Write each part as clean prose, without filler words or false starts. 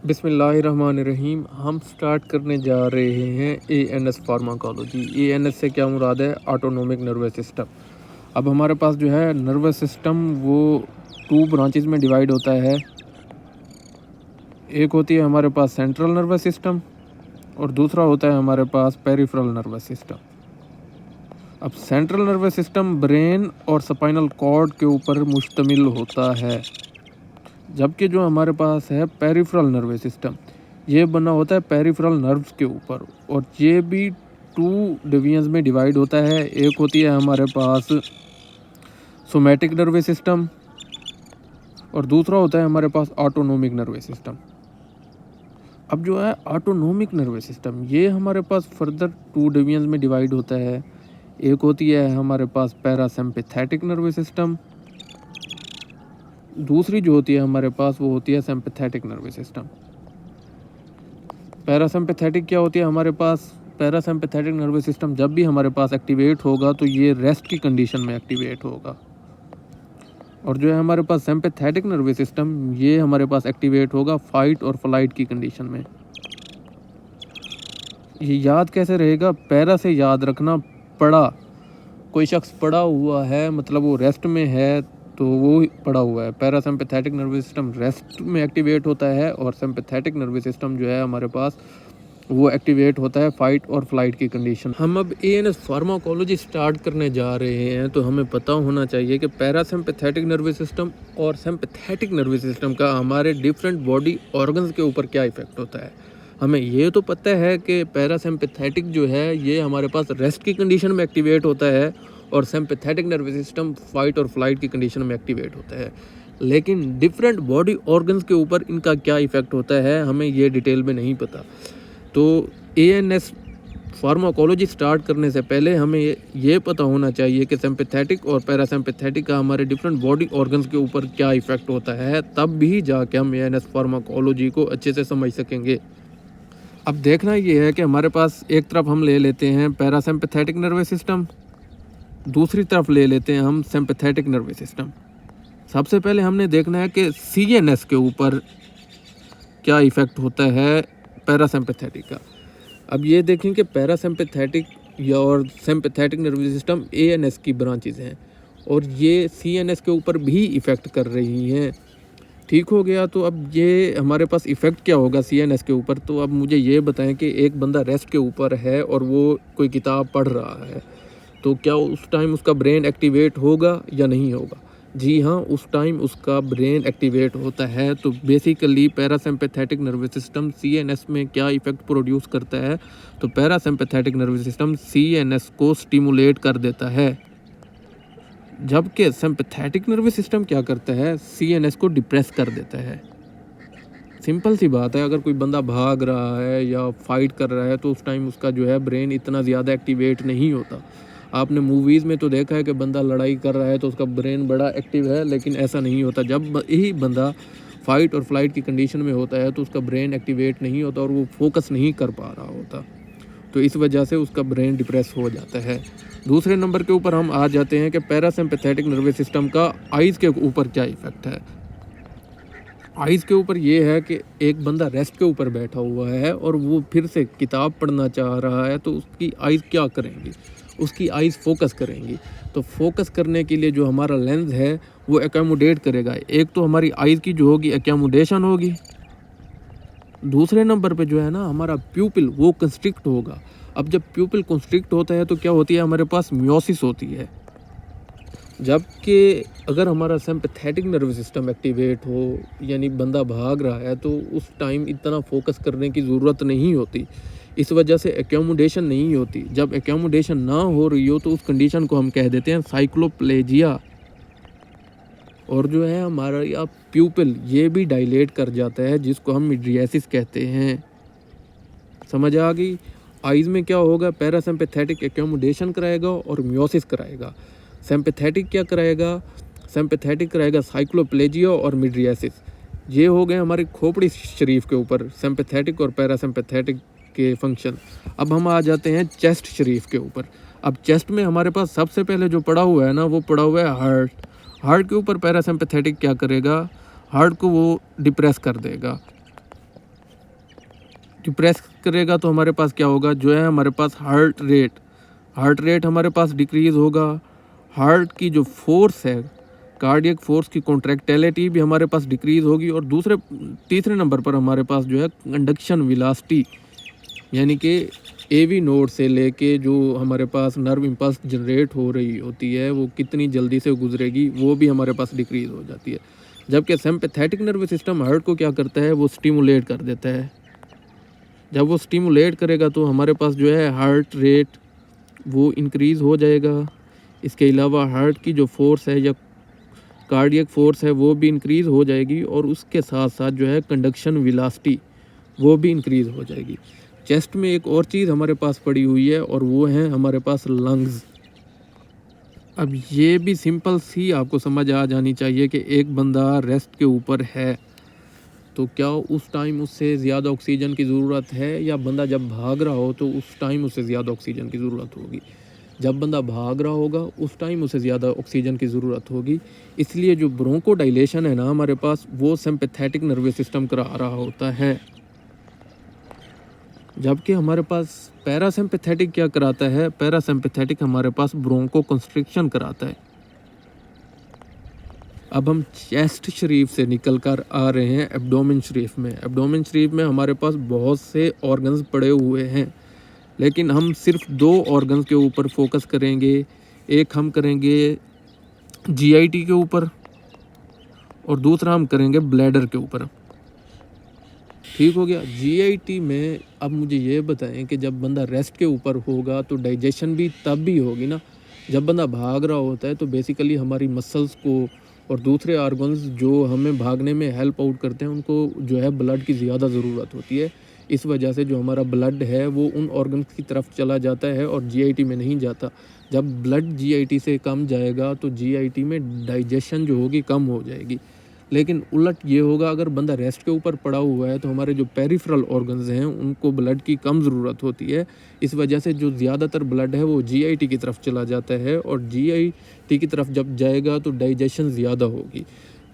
बिस्मिल्लाहिर्रहमानिर्रहीम। हम स्टार्ट करने जा रहे हैं एएनएस फार्माकोलॉजी। एएनएस से क्या मुराद है? Autonomic nervous system. अब हमारे पास जो है नर्वस सिस्टम वो 2 ब्रांचेस में डिवाइड होता है। एक होती है हमारे पास सेंट्रल नर्वस सिस्टम और दूसरा होता है हमारे पास पेरिफेरल नर्वस सिस्टम। अब सेंट्रल नर्वस सिस्टम ब्रेन और स्पाइनल कॉर्ड के ऊपर मुश्तमिल होता है, जबकि जो हमारे पास है पेरिफेरल नर्वस सिस्टम ये बना होता है पेरिफेरल नर्व्स के ऊपर, और ये भी 2 डिवीजन्स में डिवाइड होता है। एक होती है हमारे पास सोमैटिक नर्वस सिस्टम और दूसरा होता है हमारे पास ऑटोनोमिक नर्वस सिस्टम। अब जो है ऑटोनोमिक नर्वस सिस्टम ये हमारे पास फर्दर 2 डिवीजन्स में डिवाइड होता है। एक होती है हमारे पास पैरासिम्पैथेटिक नर्वस सिस्टम, दूसरी जो होती है हमारे पास वो होती है सिंपैथेटिक नर्वस सिस्टम। पैरासिम्पैथेटिक क्या होती है हमारे पास? पैरासिम्पैथेटिक नर्वस सिस्टम जब भी हमारे पास एक्टिवेट होगा तो ये रेस्ट की कंडीशन में एक्टिवेट होगा, और जो है हमारे पास सिंपैथेटिक नर्वस सिस्टम ये हमारे पास एक्टिवेट होगा फाइट और फ्लाइट की कंडीशन में। ये याद कैसे रहेगा? पैरा से याद रखना, पड़ा, कोई शख्स पड़ा हुआ है मतलब वो रेस्ट में है तो वो पड़ा हुआ है। पैरासिम्पैथेटिक नर्वस सिस्टम रेस्ट में एक्टिवेट होता है और सिंपैथेटिक नर्वस सिस्टम जो है हमारे पास वो एक्टिवेट होता है फाइट और फ्लाइट की कंडीशन। हम अब एएनएस फार्माकोलॉजी स्टार्ट करने जा रहे हैं तो हमें पता होना चाहिए कि पैरासिम्पैथेटिक नर्वस सिस्टम और सिंपैथेटिक नर्वस सिस्टम का हमारे डिफरेंट बॉडी ऑर्गन्स के ऊपर क्या इफेक्ट होता है। हमें ये तो पता है कि पैरासिम्पैथेटिक जो है ये हमारे पास रेस्ट की कंडीशन में एक्टिवेट होता है और सिंपैथेटिक नर्वस सिस्टम फाइट और फ्लाइट की कंडीशन में एक्टिवेट होता है, लेकिन डिफरेंट बॉडी ऑर्गन्स के ऊपर इनका क्या इफेक्ट होता है हमें ये डिटेल में नहीं पता। तो एएनएस फार्माकोलॉजी स्टार्ट करने से पहले हमें ये पता होना चाहिए कि सिंपैथेटिक और पैरासिम्पैथेटिक का हमारे डिफरेंट बॉडी ऑर्गन्स के ऊपर क्या इफेक्ट होता है, तब भी जाके हम एएनएस फार्माकोलॉजी को अच्छे से समझ सकेंगे। अब देखना ये है कि हमारे पास एक तरफ हम ले लेते हैं पैरासिम्पैथेटिक नर्वस सिस्टम, दूसरी तरफ ले लेते हैं हम सिंपैथेटिक नर्वस सिस्टम। सबसे पहले हमने देखना है कि सीएनएस के ऊपर क्या इफ़ेक्ट होता है पैरासिम्पैथेटिक का। अब ये देखें कि पैरासिम्पैथेटिक या और सिंपैथेटिक नर्वस सिस्टम एएनएस की ब्रांचेस हैं और ये सीएनएस के ऊपर भी इफ़ेक्ट कर रही हैं। ठीक हो गया, तो अब ये हमारे पास इफ़ेक्ट क्या होगा सीएनएस के ऊपर। तो अब मुझे ये बताएं कि एक बंदा रेस्ट के ऊपर है और वो कोई किताब पढ़ रहा है, तो क्या उस टाइम उसका ब्रेन एक्टिवेट होगा या नहीं होगा? जी हाँ, उस टाइम उसका ब्रेन एक्टिवेट होता है। तो basically parasympathetic nervous system CNS में क्या इफ़ेक्ट प्रोड्यूस करता है? तो पैरासिम्पैथेटिक नर्वस सिस्टम सीएनएस को स्टिमुलेट कर देता है, जबकि सिंपैथेटिक नर्वस सिस्टम क्या करता है? सीएनएस को डिप्रेस कर देता है। सिंपल सी बात है, अगर कोई बंदा भाग रहा है या फाइट कर रहा है तो उस टाइम उसका जो है ब्रेन इतना ज़्यादा एक्टिवेट नहीं होता। आपने मूवीज़ में तो देखा है कि बंदा लड़ाई कर रहा है तो उसका ब्रेन बड़ा एक्टिव है, लेकिन ऐसा नहीं होता। जब यही बंदा फाइट और फ्लाइट की कंडीशन में होता है तो उसका ब्रेन एक्टिवेट नहीं होता और वो फोकस नहीं कर पा रहा होता, तो इस वजह से उसका ब्रेन डिप्रेस हो जाता है। दूसरे नंबर के ऊपर हम आ जाते हैं कि पैरासिम्पैथेटिक नर्वस सिस्टम का आइज़ के ऊपर क्या इफ़ेक्ट है। आइज़ के ऊपर ये है कि एक बंदा रेस्ट के ऊपर बैठा हुआ है और वो फिर से किताब पढ़ना चाह रहा है, तो उसकी आइज़ क्या करेंगी? उसकी आइज़ फोकस करेंगी। तो फोकस करने के लिए जो हमारा लेंस है वो एकोमोडेट करेगा। एक तो हमारी आइज़ की जो होगी एकोमोडेशन होगी, दूसरे नंबर पे जो है ना हमारा प्यूपिल वो कंस्ट्रिक्ट होगा। अब जब प्यूपिल कंस्ट्रिक्ट होता है तो क्या होती है? हमारे पास मियोसिस होती है। जबकि अगर हमारा सिंपैथेटिक नर्वस सिस्टम एक्टिवेट हो, यानी बंदा भाग रहा है, तो उस टाइम इतना फोकस करने की ज़रूरत नहीं होती। इस वजह से एकोमोडेशन नहीं होती। जब एकोमोडेशन ना हो रही हो तो उस कंडीशन को हम कह देते हैं साइक्लोप्लेजिया। और जो है हमारा या प्यूपिल ये भी डायलेट कर जाता है, जिसको हम मिड्रियासिस कहते हैं। समझ आ गई? आइज़ में क्या होगा? पैरासिम्पैथेटिक एकोमोडेशन कराएगा और मियोसिस कराएगा। सिंपैथेटिक क्या कराएगा? सिंपैथेटिक कराएगा साइक्लोप्लेजिया और मिड्रियासिस। ये हो गए हमारे खोपड़ी शरीफ के ऊपर सिंपैथेटिक और पैरासिम्पैथेटिक के फंक्शन। अब हम आ जाते हैं चेस्ट शरीफ के ऊपर। अब चेस्ट में हमारे पास सबसे पहले जो पड़ा हुआ है ना वो पड़ा हुआ है हार्ट। हार्ट के ऊपर पैरासिम्पैथेटिक क्या करेगा? हार्ट को वो डिप्रेस कर देगा। डिप्रेस करेगा तो हमारे पास क्या होगा, जो है हमारे पास हार्ट रेट हमारे पास डिक्रीज़ होगा। हार्ट की जो फोर्स है, कार्डियक फोर्स की कॉन्ट्रैक्टिलिटी भी हमारे पास डिक्रीज़ होगी। और तीसरे नंबर पर हमारे पास जो है कंडक्शन वेलोसिटी, यानी कि एवी नोड से लेके जो हमारे पास नर्व इम्पल्स जनरेट हो रही होती है वो कितनी जल्दी से गुजरेगी, वो भी हमारे पास डिक्रीज़ हो जाती है। जबकि सिम्पैथेटिक नर्वस सिस्टम हार्ट को क्या करता है, वो स्टिमुलेट कर देता है। जब वो स्टिमुलेट करेगा तो हमारे पास जो है हार्ट रेट वो इंक्रीज़ हो जाएगा। इसके अलावा हार्ट की जो फोर्स है या कार्डियक फोर्स है वो भी इंक्रीज़ हो जाएगी। और उसके साथ साथ जो है कंडक्शन वेलोसिटी वो भी इंक्रीज़ हो जाएगी। चेस्ट में एक और चीज़ हमारे पास पड़ी हुई है और वो है हमारे पास लंग्स। अब ये भी सिंपल सी आपको समझ आ जानी चाहिए कि एक बंदा रेस्ट के ऊपर है तो क्या उस टाइम उससे ज़्यादा ऑक्सीजन की ज़रूरत है, या बंदा जब भाग रहा हो तो उस टाइम उससे ज़्यादा ऑक्सीजन की ज़रूरत होगी। जब बंदा भाग रहा होगा उस टाइम उसे ज़्यादा ऑक्सीजन की ज़रूरत होगी। इसलिए जो ब्रोंकोडाइलेशन है ना हमारे पास, वो सिम्पैथेटिक नर्वस सिस्टम करा रहा होता है। जबकि हमारे पास पैरासिम्पैथेटिक क्या कराता है, पैरासिम्पैथेटिक हमारे पास ब्रोंको कंस्ट्रिक्शन कराता है। अब हम चेस्ट शरीफ से निकल कर आ रहे हैं एब्डोमेन शरीफ में। एब्डोमेन शरीफ में हमारे पास बहुत से ऑर्गन्स पड़े हुए हैं, लेकिन हम सिर्फ 2 ऑर्गन्स के ऊपर फोकस करेंगे। एक हम करेंगे जीआईटी के ऊपर और दूसरा हम करेंगे ब्लैडर के ऊपर। ठीक हो गया। जीआईटी में अब मुझे ये बताएं कि जब बंदा रेस्ट के ऊपर होगा तो डाइजेशन भी तब भी होगी ना। जब बंदा भाग रहा होता है तो बेसिकली हमारी मसल्स को और दूसरे ऑर्गन्स जो हमें भागने में हेल्प आउट करते हैं उनको जो है ब्लड की ज़्यादा ज़रूरत होती है। इस वजह से जो हमारा ब्लड है वो उन ऑर्गन्स की तरफ चला जाता है और जीआईटी में नहीं जाता। जब ब्लड जीआईटी से कम जाएगा तो जीआईटी में डाइजेशन जो होगी कम हो जाएगी। लेकिन उलट ये होगा, अगर बंदा रेस्ट के ऊपर पड़ा हुआ है तो हमारे जो पेरिफेरल ऑर्गन्स हैं उनको ब्लड की कम ज़रूरत होती है। इस वजह से जो ज़्यादातर ब्लड है वो जीआईटी की तरफ चला जाता है और जीआईटी की तरफ जब जाएगा तो डाइजेशन ज़्यादा होगी।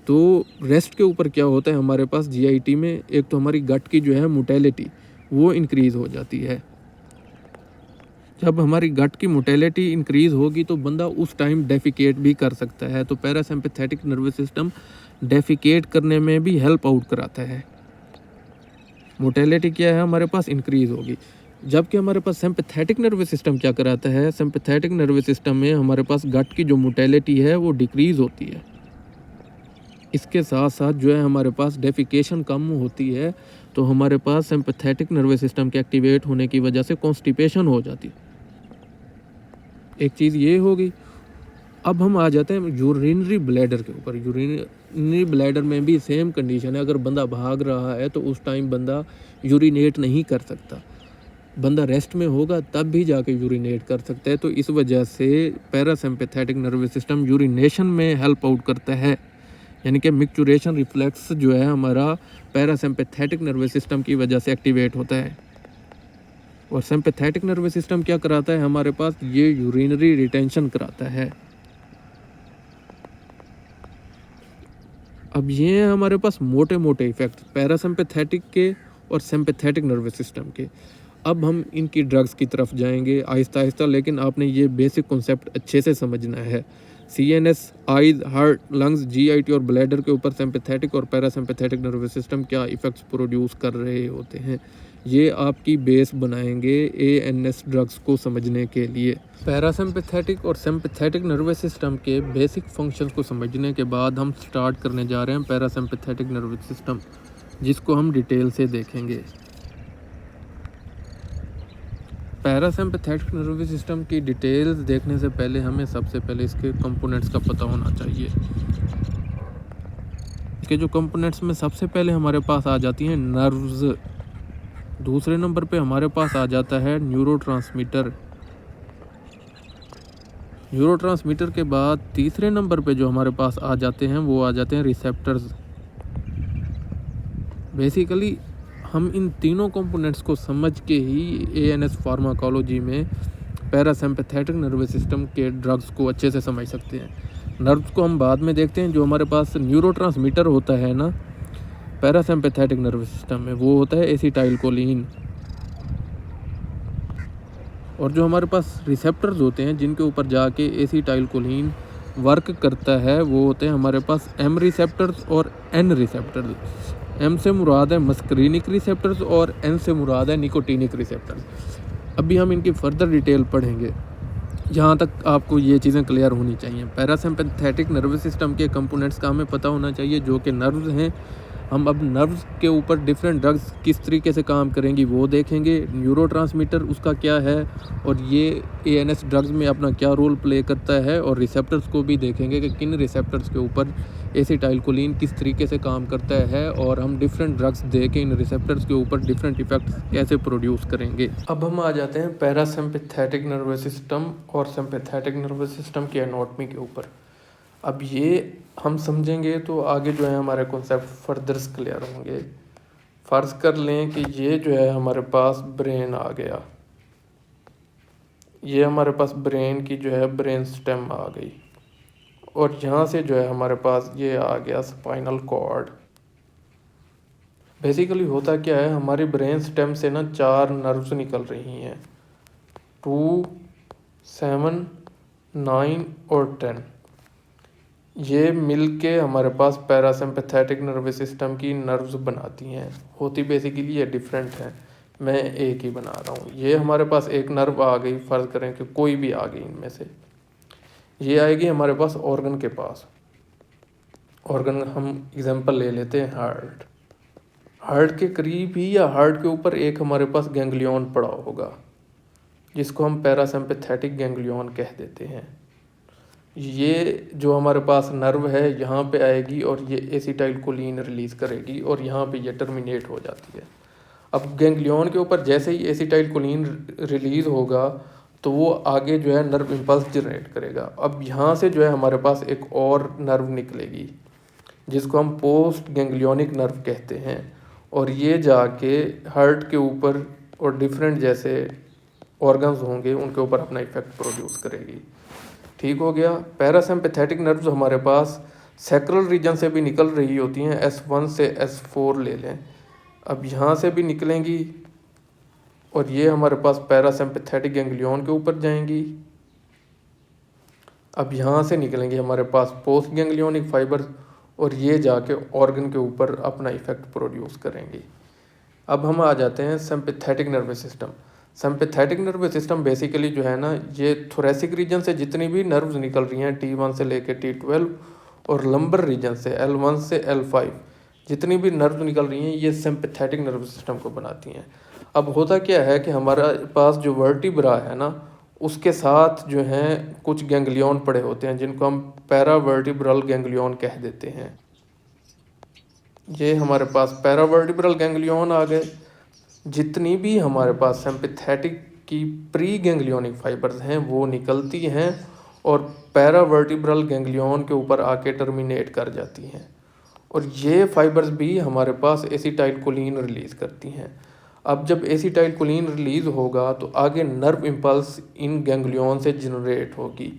तो रेस्ट के ऊपर क्या होता है हमारे पास जीआईटी में, एक तो हमारी गट की जो है मोटेलिटी वो इंक्रीज़ हो जाती है। जब हमारी गट की मोटेलिटी इंक्रीज़ होगी तो बंदा उस टाइम डेफिकेट भी कर सकता है। तो पैरासिम्पैथेटिक नर्वस सिस्टम डेफिकेट करने में भी हेल्प आउट कराता है। मोटेलिटी क्या है हमारे पास इंक्रीज़ होगी। जबकि हमारे पास सिम्पैथेटिक नर्वस सिस्टम क्या कराता है, सिम्पैथेटिक नर्वस सिस्टम में हमारे पास गट की जो मोटेलिटी है वो डिक्रीज़ होती है। इसके साथ साथ जो है हमारे पास डेफिकेशन कम होती है। तो हमारे पास सिम्पैथेटिक नर्वस सिस्टम के एक्टिवेट होने की वजह से कॉन्स्टिपेशन हो जाती है। एक चीज़ ये हो गई। अब हम आ जाते हैं यूरिनरी ब्लैडर के ऊपर। यूरिनरी ब्लैडर में भी सेम कंडीशन है। अगर बंदा भाग रहा है तो उस टाइम बंदा यूरिनेट नहीं कर सकता। बंदा रेस्ट में होगा तब भी जाके यूरिनेट कर सकता है। तो इस वजह से पैरासिम्पैथेटिक नर्वस सिस्टम यूरिनेशन में हेल्प आउट करता है। यानी कि मिक्चुरेशन रिफ्लेक्स जो है हमारा पैरासिम्पैथेटिक नर्वस सिस्टम की वजह से एक्टिवेट होता है। और सिम्पैथेटिक नर्वस सिस्टम क्या कराता है हमारे पास, ये यूरिनरी रिटेंशन कराता है। अब ये हैं हमारे पास मोटे मोटे इफ़ेक्ट पैरासिम्पैथेटिक के और सिम्पैथेटिक नर्वस सिस्टम के। अब हम इनकी ड्रग्स की तरफ जाएंगे आहिस्ता आहिस्ता, लेकिन आपने ये बेसिक कॉन्सेप्ट अच्छे से समझना है। CNS, eyes, heart, lungs, GIT और ब्लैडर के ऊपर सिम्पैथेटिक और पैरासिम्पैथेटिक नर्वस सिस्टम क्या इफ़ेक्ट्स प्रोड्यूस कर रहे होते हैं, ये आपकी बेस बनाएंगे एएनएस ड्रग्स को समझने के लिए। पैरासिम्पैथेटिक और सिम्पैथेटिक नर्वस सिस्टम के बेसिक फंक्शंस को समझने के बाद हम स्टार्ट करने जा रहे हैं पैरासिम्पैथेटिक नर्वस सिस्टम, जिसको हम डिटेल से देखेंगे। पैरासिम्पैथेटिक नर्वस सिस्टम की डिटेल्स देखने से पहले हमें सबसे पहले इसके कंपोनेंट्स का पता होना चाहिए। इसके जो कंपोनेंट्स में सबसे पहले हमारे पास आ जाती हैं नर्व्स। दूसरे नंबर पे हमारे पास आ जाता है न्यूरोट्रांसमीटर। न्यूरोट्रांसमीटर के बाद तीसरे नंबर पे जो हमारे पास आ जाते हैं वो आ जाते हैं रिसेप्टर्स। बेसिकली हम इन तीनों कंपोनेंट्स को समझ के ही एएनएस फार्माकोलॉजी में पैरासिम्पैथेटिक नर्वस सिस्टम के ड्रग्स को अच्छे से समझ सकते हैं। नर्व्स को हम बाद में देखते हैं। जो हमारे पास न्यूरोट्रांसमीटर होता है ना, पैरासिम्पैथेटिक नर्वस सिस्टम में, वो होता है एसिटाइलकोलिन। और जो हमारे पास रिसेप्टर्स होते हैं जिनके ऊपर जाके एसिटाइलकोलिन वर्क करता है, वो होते हैं हमारे पास एम रिसेप्टर्स और एन रिसेप्टर्स। एम से मुराद है मस्करीनिक रिसेप्टर्स और एन से मुराद है निकोटीनिक रिसेप्टर्स। अभी हम इनकी फर्दर डिटेल पढ़ेंगे, जहाँ तक आपको ये चीज़ें क्लियर होनी चाहिए। पैरासिम्पैथेटिक नर्वस सिस्टम के कंपोनेंट्स का हमें पता होना चाहिए, जो कि नर्व्स हैं। हम अब नर्व्स के ऊपर डिफरेंट ड्रग्स किस तरीके से काम करेंगी वो देखेंगे, न्यूरोट्रांसमीटर उसका क्या है और ये एएनएस ड्रग्स में अपना क्या रोल प्ले करता है, और रिसेप्टर्स को भी देखेंगे कि किन रिसेप्टर्स के ऊपर एसिटाइलकोलिन किस तरीके से काम करता है, और हम डिफरेंट ड्रग्स दे के इन रिसेप्टर्स के ऊपर डिफरेंट इफेक्ट्स कैसे प्रोड्यूस करेंगे। अब हम आ जाते हैं पैरासिम्पैथेटिक नर्वस सिस्टम और सिम्पैथेटिक नर्वस सिस्टम की एनाटॉमी के ऊपर। अब ये हम समझेंगे तो आगे जो है हमारे कॉन्सेप्ट फर्दर क्लियर होंगे। फ़र्ज़ कर लें कि ये जो है हमारे पास ब्रेन आ गया, ये हमारे पास ब्रेन की जो है ब्रेन स्टेम आ गई, और यहाँ से जो है हमारे पास ये आ गया स्पाइनल कॉर्ड। बेसिकली होता क्या है, हमारी ब्रेन स्टेम से ना 4 नर्व्स निकल रही हैं, 2, 7, 9 और 10। ये मिलके हमारे पास पैरासिम्पैथेटिक नर्वस सिस्टम की नर्व्स बनाती हैं। होती बेसिकली ये डिफरेंट हैं, मैं एक ही बना रहा हूँ। ये हमारे पास एक नर्व आ गई, फ़र्ज़ करें कि कोई भी आ गई इनमें से, ये आएगी हमारे पास ऑर्गन के पास। ऑर्गन हम एग्जांपल ले लेते हैं हार्ट। हार्ट के करीब ही या हार्ट के ऊपर एक हमारे पास गैंग्लियन पड़ा होगा, जिसको हम पैरासिम्पैथेटिक गैंग्लियन कह देते हैं। ये जो हमारे पास नर्व है यहाँ पे आएगी और ये एसिटाइलकोलिन रिलीज़ करेगी, और यहाँ पे ये टर्मिनेट हो जाती है। अब गैंग्लियन के ऊपर जैसे ही एसिटाइलकोलिन रिलीज़ होगा तो वो आगे जो है नर्व इम्पल्स जनरेट करेगा। अब यहाँ से जो है हमारे पास एक और नर्व निकलेगी, जिसको हम पोस्ट गैंग्लियोनिक नर्व कहते हैं, और ये जाके हार्ट के ऊपर और डिफरेंट जैसे ऑर्गन्स होंगे उनके ऊपर अपना इफेक्ट प्रोड्यूस करेगी। ठीक हो गया। पैरासिम्पैथेटिक नर्व्स हमारे पास सैक्रल रीजन से भी निकल रही होती हैं, S1 से S4 ले लें। अब यहाँ से भी निकलेंगी और ये हमारे पास पैरासिम्पैथेटिक गैंग्लियन के ऊपर जाएंगी। अब यहाँ से निकलेंगे हमारे पास पोस्ट गैंग्लियोनिक फाइबर, और ये जाके ऑर्गन के ऊपर अपना इफेक्ट प्रोड्यूस करेंगी। अब हम आ जाते हैं sympathetic nervous system. Sympathetic nervous system basically जो है ना, ये थोरेसिक रीजन से जितनी भी नर्व्स निकल रही हैं T1 से लेके T12, और लंबर रीजन से L1 से L5 जितनी भी नर्व्स निकल रही हैं, ये सिम्पैथेटिक नर्वस सिस्टम को बनाती हैं। अब होता क्या है कि हमारे पास जो वर्टिब्रा है ना, उसके साथ जो हैं कुछ गैंग्लियन पड़े होते हैं, जिनको हम पैरावर्टिब्रल गैंग्लियन कह देते हैं। ये हमारे पास पैरावर्टिब्रल गैंग्लियन आ गए। जितनी भी हमारे पास सिम्पैथेटिक की प्री गैंग्लियोनिक फाइबर्स हैं वो निकलती हैं और पैरावर्टिब्रल गैंग्लियन के ऊपर आके टर्मिनेट कर जाती हैं, और ये फाइबर्स भी हमारे पास एसिटाइलकोलिन रिलीज़ करती हैं। अब जब एसिटाइलकोलिन रिलीज़ होगा तो आगे नर्व इम्पल्स इन गैंग्लियन से जनरेट होगी।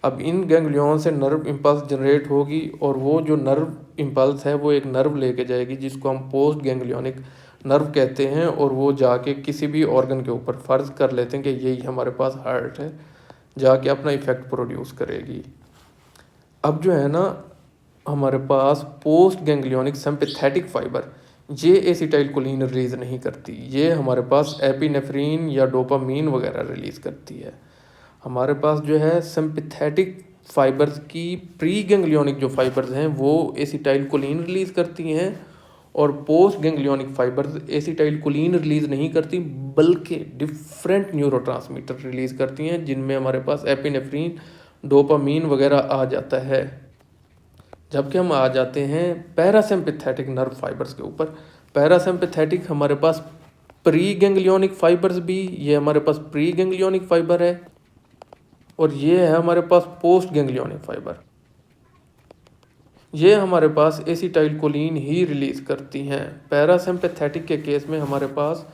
अब इन गैंग्लियन से नर्व इम्पल्स जनरेट होगी, और वो जो नर्व इम्पल्स है वो एक नर्व लेके जाएगी, जिसको हम पोस्ट गैंग्लियोनिक नर्व कहते हैं, और वो जाके किसी भी ऑर्गन के ऊपर, फ़र्ज़ कर लेते हैं कि यही हमारे पास हार्ट है, जाके अपना इफेक्ट प्रोड्यूस करेगी। अब जो है ना हमारे पास पोस्ट गैंग्लियोनिक सिम्पैथेटिक फाइबर, ये एसिटाइलकोलिन रिलीज़ नहीं करती, ये हमारे पास एपिनेफ्रिन या डोपामीन वगैरह रिलीज़ करती है। हमारे पास जो है सिम्पैथेटिक फाइबर्स की प्री गैंग्लियोनिक जो फाइबर्स हैं वो एसिटाइलकोलिन रिलीज़ करती हैं, और post ganglionic fibres acetylcholine release नहीं करती, बल्कि डिफरेंट न्यूरोट्रांसमीटर रिलीज़ करती हैं, जिनमें हमारे पास एपिनेफ्रिन, डोपामीन वगैरह आ जाता है। जबकि हम आ जाते हैं पैरासिम्पैथेटिक नर्व फाइबर्स के ऊपर। पैरासिम्पैथेटिक हमारे पास प्री गैंग्लियोनिक फाइबर्स भी, ये हमारे पास प्री गैंग्लियोनिक फाइबर है, और ये है हमारे पास पोस्ट गैंग्लियोनिक फाइबर। ये हमारे पास एसिटाइलकोलिन ही रिलीज़ करती हैं। पैरासिम्पैथेटिक के केस में हमारे पास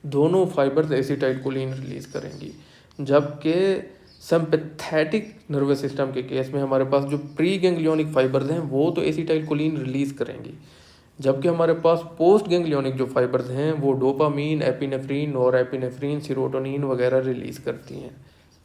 दोनों फाइबर्स एसिटाइलकोलिन रिलीज़ करेंगी, जबकि सिम्पैथेटिक नर्वस सिस्टम के केस में हमारे पास जो प्री गैंग्लियोनिक फाइबर्स हैं वो तो एसिटाइलकोलिन रिलीज़ करेंगी, जबकि हमारे पास पोस्ट गैंग्लियोनिक जो फाइबर्स हैं वो डोपामीन, एपिनेफ्रीन, नॉरएपिनेफ्रीन, सीरोटोनिन वगैरह रिलीज करती हैं।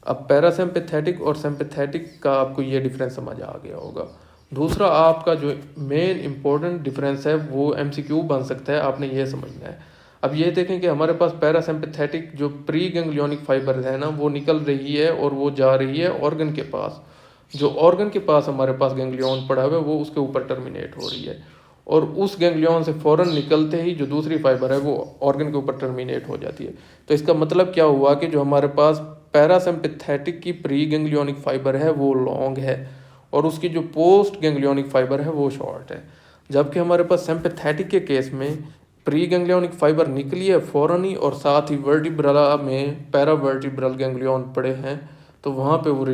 अब पैरासिम्पैथेटिक और सिम्पैथेटिक का आपको ये डिफरेंस समझ आ गया होगा। दूसरा आपका जो मेन इंपॉर्टेंट डिफरेंस है वो एमसीक्यू बन सकता है, आपने ये समझना है। अब ये देखें कि हमारे पास पैरासिम्पैथेटिक जो प्री गैंग्लियोनिक फाइबर है ना वो निकल रही है और वो जा रही है ऑर्गन के पास। जो ऑर्गन के पास हमारे पास गैंग्लियन पड़ा हुआ है वो उसके ऊपर टर्मिनेट हो रही है, और उस गैंग्लियन से फ़ौरन निकलते ही जो दूसरी फाइबर है वो ऑर्गन के ऊपर टर्मिनेट हो जाती है। तो इसका मतलब क्या हुआ कि जो हमारे पास पैरासिम्पैथेटिक की प्री गैंग्लियोनिक फाइबर है वो लॉन्ग है और उसकी जो पोस्ट गैंग्लियोनिक फाइबर है वो शॉर्ट है। जबकि हमारे पास सिम्पैथेटिक के केस में प्री गैंग्लियोनिक फाइबर निकली है फ़ौरन ही, और साथ ही वर्टिब्रला में पैरावर्टिब्रल गैंग्लियन पड़े हैं तो वहाँ पे वो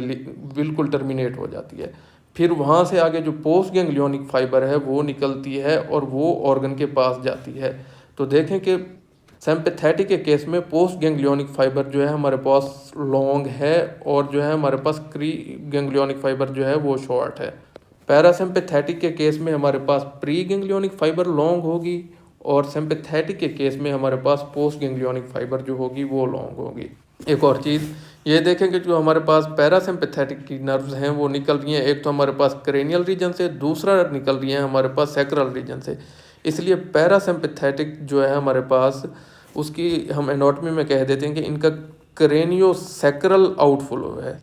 बिल्कुल टर्मिनेट हो जाती है। फिर वहाँ से आगे जो पोस्ट गैंग्लियोनिक फाइबर है वो निकलती है और वो ऑर्गन के पास जाती है। तो देखें कि सिम्पैथेटिक के केस में पोस्ट गैंग्लियोनिक फाइबर जो है हमारे पास लॉन्ग है और जो है हमारे पास प्री गैंग्लियोनिक फाइबर जो है वो शॉर्ट है। पैरासिम्पैथेटिक के केस में हमारे पास प्री गैंग्लियोनिक फाइबर लॉन्ग होगी और सिम्पैथेटिक के केस में हमारे पास पोस्ट गैंग्लियोनिक फाइबर जो होगी वो लॉन्ग होगी। एक और चीज़ ये देखें कि जो हमारे पास पैरासिम्पैथेटिक की नर्व्स हैं वो निकल रही हैं, एक तो हमारे पास क्रेनियल रीजन से, दूसरा निकल रही है हमारे पास सैक्रल रीजन से। इसलिए पैरासिम्पैथेटिक जो है हमारे पास उसकी हम एनाटॉमी में कह देते हैं कि इनका क्रेनियो सैक्रल आउटफ्लो है।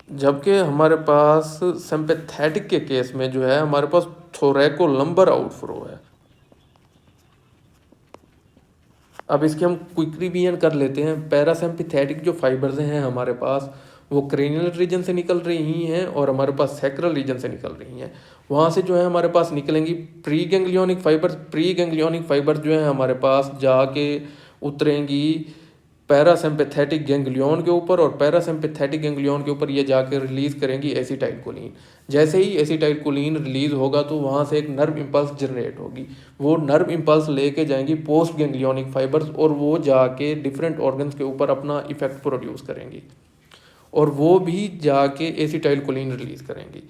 जबकि हमारे पास सिम्पैथेटिक के केस में जो है हमारे पास थोरैकोलम्बर आउटफ्लो है। अब इसके हम क्विक रिवीजन कर लेते हैं। पैरासिम्पैथेटिक जो फाइबर्स हैं हमारे पास वो क्रेनियल रीजन से निकल रही हैं और हमारे पास सैक्रल रीजन से निकल रही हैं। वहाँ से जो है हमारे पास निकलेंगी pre ganglionic fibres. Pre ganglionic fibres जो है हमारे पास जाके उतरेंगी पैरासिम्पैथेटिक गैंग्लियन के ऊपर, और पैरासिम्पैथेटिक गैंग्लियन के ऊपर ये जाकर रिलीज करेंगी एसिटाइलकोलिन। जैसे ही एसिटाइलकोलिन रिलीज होगा तो वहाँ से एक नर्व इम्पल्स जनरेट होगी। वो नर्व इम्पल्स लेके जाएंगी पोस्ट गैंग्लियोनिक फाइबर्स और वो जाके डिफरेंट ऑर्गन्स के ऊपर अपना इफेक्ट प्रोड्यूस करेंगी और वो भी जाके एसिटाइलकोलिन रिलीज करेंगी।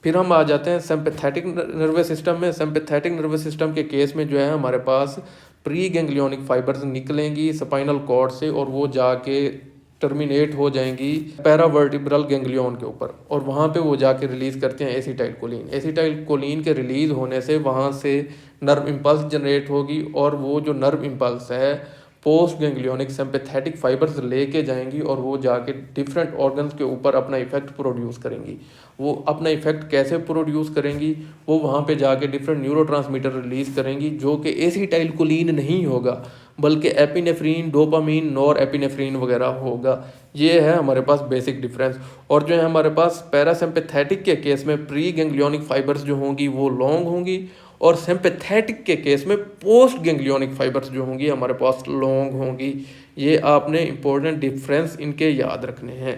फिर हम आ जाते हैं सिम्पैथेटिक नर्वस सिस्टम में। सिम्पैथेटिक नर्वस सिस्टम के केस में जो है हमारे पास प्री गैंग्लियोनिक फाइबर्स निकलेंगी स्पाइनल कॉर्ड से और वो जाके टर्मिनेट हो जाएंगी पैरावर्टिब्रल गैंग्लियन के ऊपर, और वहाँ पे वो जाके रिलीज करते हैं एसिटाइलकोलिन। एसिटाइलकोलिन के रिलीज होने से वहाँ से नर्व इम्पल्स जनरेट होगी और वो जो नर्व इम्पल्स है पोस्ट गैंग्लियोनिक सिम्पैथेटिक फाइबर्स लेके जाएंगी और वो जाके डिफरेंट ऑर्गन्स के ऊपर अपना इफेक्ट प्रोड्यूस करेंगी। वो अपना इफेक्ट कैसे प्रोड्यूस करेंगी, वो वहाँ पे जाके डिफरेंट न्यूरोट्रांसमीटर रिलीज करेंगी जो कि एसिटाइलकोलिन नहीं होगा बल्कि एपिनेफ्रीन, डोपामीन, नॉरएपिनेफ्रीन वगैरह होगा। ये है हमारे पास बेसिक डिफरेंस। और जो है हमारे पास पैरासिम्पैथेटिक के केस में प्री गैंग्लियोनिक फाइबर्स जो होंगी वो लॉन्ग होंगी और सिम्पैथेटिक के केस में पोस्ट गैंग्लियोनिक फाइबर्स जो होंगी हमारे पास लॉन्ग होंगी। ये आपने इंपॉर्टेंट डिफरेंस इनके याद रखने हैं।